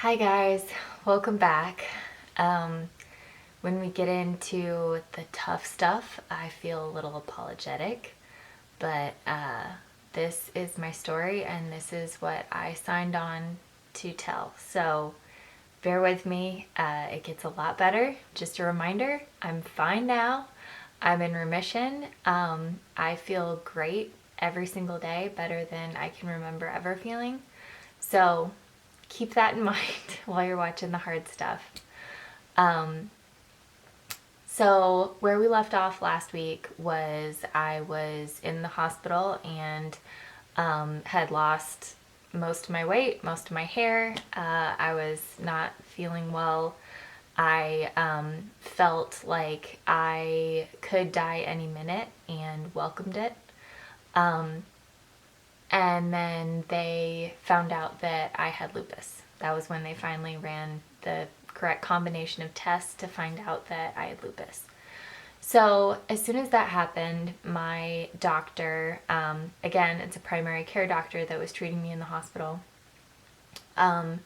Hi guys, welcome back. When we get into the tough stuff, I feel a little apologetic, but this is my story and this is what I signed on to tell. So bear with me, it gets a lot better. Just a reminder, I'm fine now. I'm in remission. I feel great every single day, better than I can remember ever feeling. So keep that in mind while you're watching the hard stuff. Um, so, where we left off last week was I was in the hospital and had lost most of my weight, most of my hair. I was not feeling well. I felt like I could die any minute and welcomed it. Um, and then they found out that I had lupus. That was when they finally ran the correct combination of tests to find out that I had lupus. So, as soon as that happened, my doctor, again, it's a primary care doctor that was treating me in the hospital, um,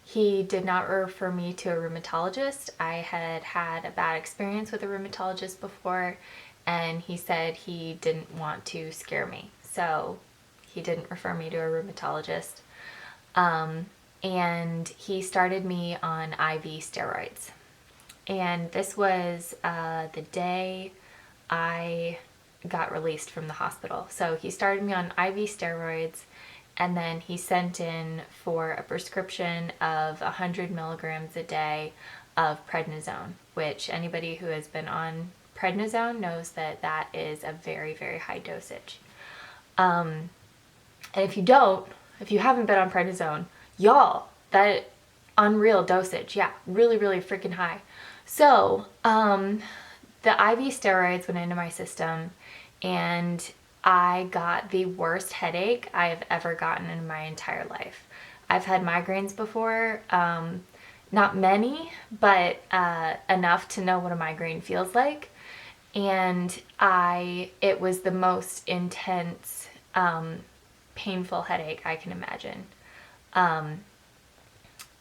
he did not refer me to a rheumatologist. I had had a bad experience with a rheumatologist before, and he said he didn't want to scare me. So, he didn't refer me to a rheumatologist. And he started me on IV steroids. And this was the day I got released from the hospital. So he started me on IV steroids, and then he sent in for a prescription of 100 milligrams a day of prednisone, which anybody who has been on prednisone knows that that is a very, very high dosage. And if you haven't been on prednisone, y'all, that unreal dosage, yeah, really, really freaking high. So, the IV steroids went into my system, and I got the worst headache I have ever gotten in my entire life. I've had migraines before, not many, but enough to know what a migraine feels like. And it was the most intense, painful headache I can imagine.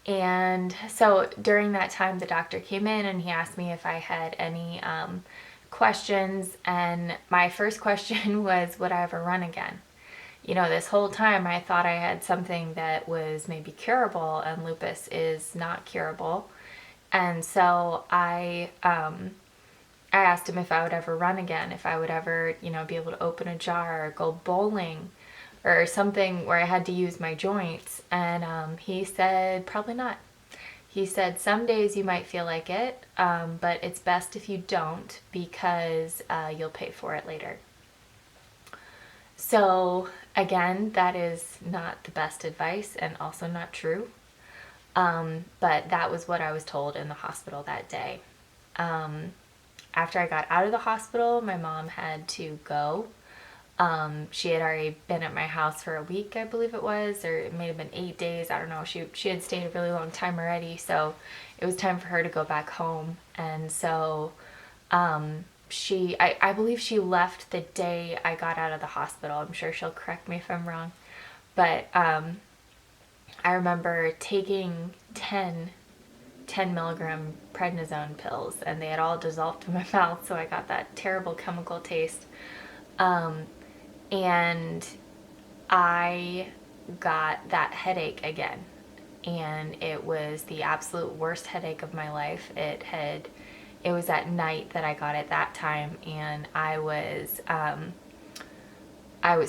And so during that time, the doctor came in and he asked me if I had any questions. And my first question was, would I ever run again? You know, this whole time I thought I had something that was maybe curable, and lupus is not curable. And so I asked him if I would ever run again, if I would ever, be able to open a jar or go bowling or something where I had to use my joints. And he said, probably not. He said, some days you might feel like it, but it's best if you don't, because you'll pay for it later. So, again, that is not the best advice and also not true. But that was what I was told in the hospital that day. After I got out of the hospital, my mom had to go. She had already been at my house for a week, I believe it was, or it may have been 8 days. I don't know. She had stayed a really long time already, so it was time for her to go back home. And so I believe she left the day I got out of the hospital. I'm sure she'll correct me if I'm wrong. But I remember taking 10 milligram prednisone pills, and they had all dissolved in my mouth, so I got that terrible chemical taste. And I got that headache again, and it was the absolute worst headache of my life. It was at night that I got it that time, and I was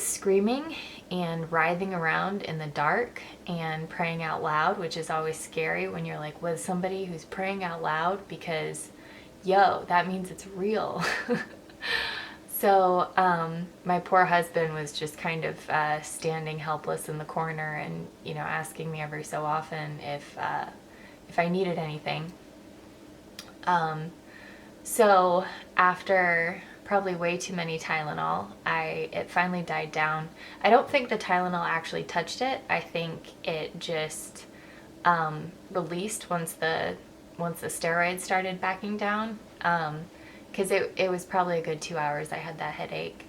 screaming and writhing around in the dark and praying out loud, which is always scary when you're like with somebody who's praying out loud, because that means it's real. So my poor husband was just kind of standing helpless in the corner, and asking me every so often if I needed anything. So after probably way too many Tylenol, it finally died down. I don't think the Tylenol actually touched it. I think it just released once the steroids started backing down. Because it was probably a good 2 hours I had that headache.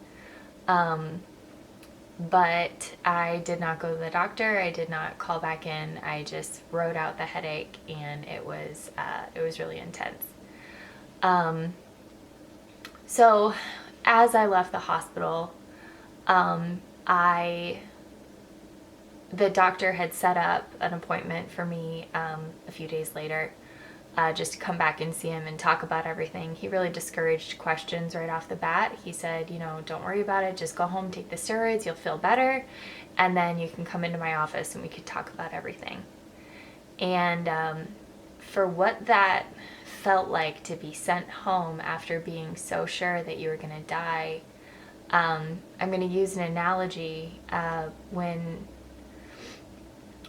But I did not go to the doctor. I did not call back in. I just wrote out the headache, and it was really intense. So as I left the hospital, the doctor had set up an appointment for me a few days later, just to come back and see him and talk about everything. He really discouraged questions right off the bat. He said, don't worry about it. Just go home, take the steroids, you'll feel better, and then you can come into my office and we could talk about everything. And for what that felt like to be sent home after being so sure that you were going to die, I'm going to use an analogy. When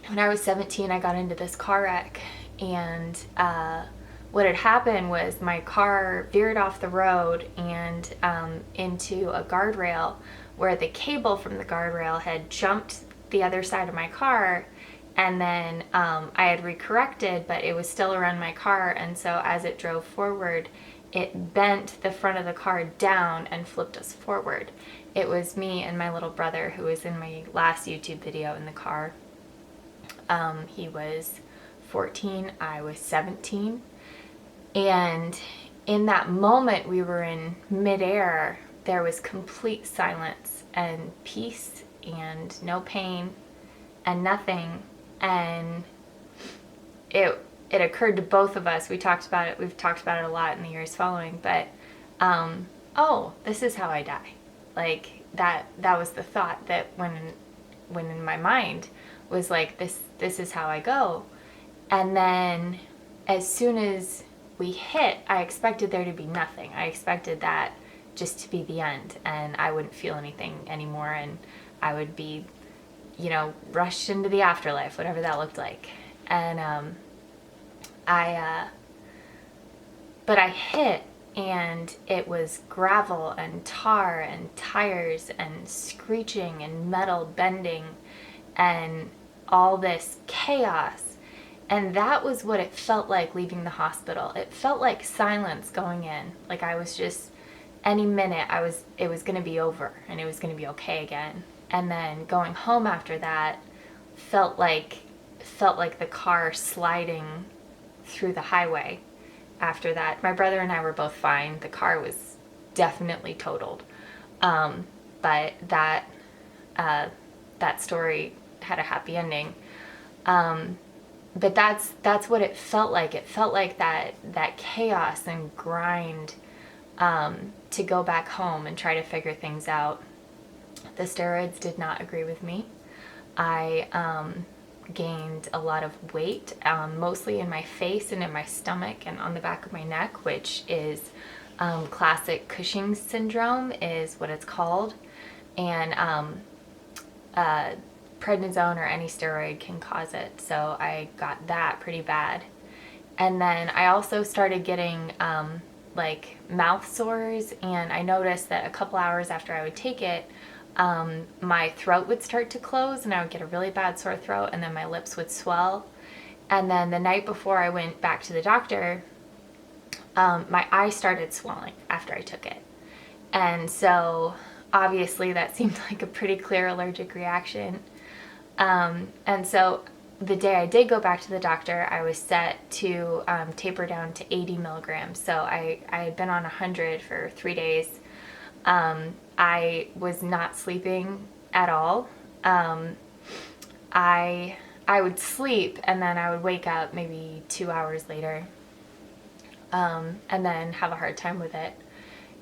I was 17, I got into this car wreck, and what had happened was my car veered off the road and into a guardrail where the cable from the guardrail had jumped the other side of my car, and then I had recorrected, but it was still around my car, and so as it drove forward, it bent the front of the car down and flipped us forward. It was me and my little brother, who was in my last YouTube video, in the car. He was 14, I was 17, and in that moment we were in midair. There was complete silence and peace and no pain and nothing, and it occurred to both of us. We've talked about it a lot in the years following, but oh, this is how I die. Like that was the thought that when in my mind was like, this is how I go. And then as soon as we hit, I expected there to be nothing. I expected that just to be the end, and I wouldn't feel anything anymore, and I would be, rushed into the afterlife, whatever that looked like. And but I hit, and it was gravel and tar and tires and screeching and metal bending and all this chaos. And that was what it felt like leaving the hospital. It felt like silence going in. Like I was just, any minute it was going to be over and it was going to be okay again. And then going home after that felt like the car sliding through the highway. After that, my brother and I were both fine. The car was definitely totaled. But that story had a happy ending. But that's what it felt like. It felt like that chaos and grind to go back home and try to figure things out. The steroids did not agree with me. I gained a lot of weight, mostly in my face and in my stomach and on the back of my neck, which is classic Cushing's syndrome is what it's called. And prednisone or any steroid can cause it. So I got that pretty bad. And then I also started getting like mouth sores, and I noticed that a couple hours after I would take it, my throat would start to close and I would get a really bad sore throat, and then my lips would swell. And then the night before I went back to the doctor, my eye started swelling after I took it. And so obviously that seemed like a pretty clear allergic reaction. And so the day I did go back to the doctor, I was set to taper down to 80 milligrams. So I had been on 100 for 3 days. I was not sleeping at all. I would sleep and then I would wake up maybe 2 hours later, and then have a hard time with it.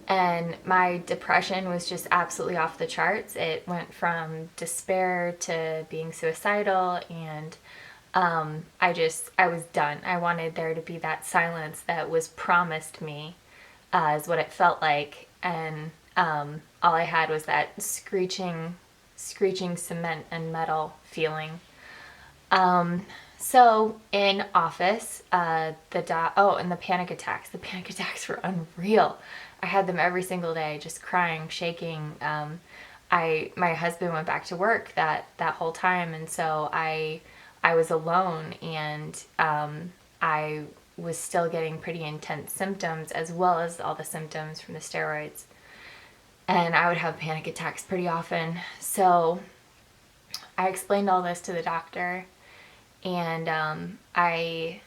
And my depression was just absolutely off the charts. It went from despair to being suicidal, and I was done. I wanted there to be that silence that was promised me, is what it felt like. And all I had was that screeching cement and metal feeling. So in office, and the panic attacks. The panic attacks were unreal. I had them every single day, just crying, shaking. My husband went back to work that whole time, and so I was alone, and I was still getting pretty intense symptoms, as well as all the symptoms from the steroids. and I would have panic attacks pretty often. So I explained all this to the doctor, and I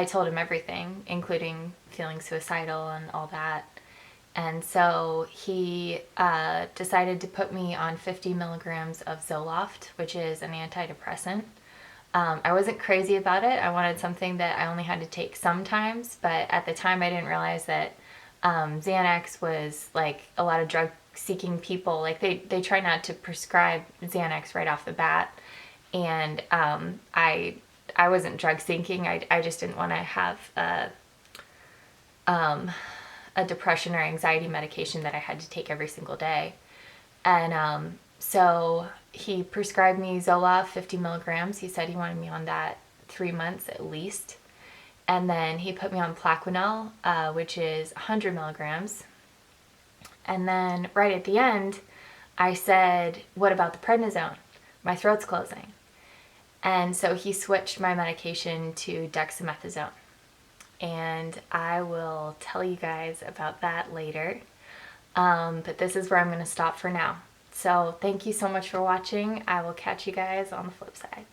told him everything, including feeling suicidal and all that. And so he decided to put me on 50 milligrams of Zoloft, which is an antidepressant. I wasn't crazy about it. I wanted something that I only had to take sometimes, but at the time I didn't realize that Xanax was like a lot of drug seeking people, like they try not to prescribe Xanax right off the bat. And I wasn't drug seeking. I just didn't want to have a depression or anxiety medication that I had to take every single day. And so he prescribed me Zoloft 50 milligrams. He said he wanted me on that 3 months at least. And then he put me on Plaquenil, which is 100 milligrams. And then right at the end, I said, what about the prednisone? My throat's closing. And so he switched my medication to dexamethasone. And I will tell you guys about that later. But this is where I'm going to stop for now. So thank you so much for watching. I will catch you guys on the flip side.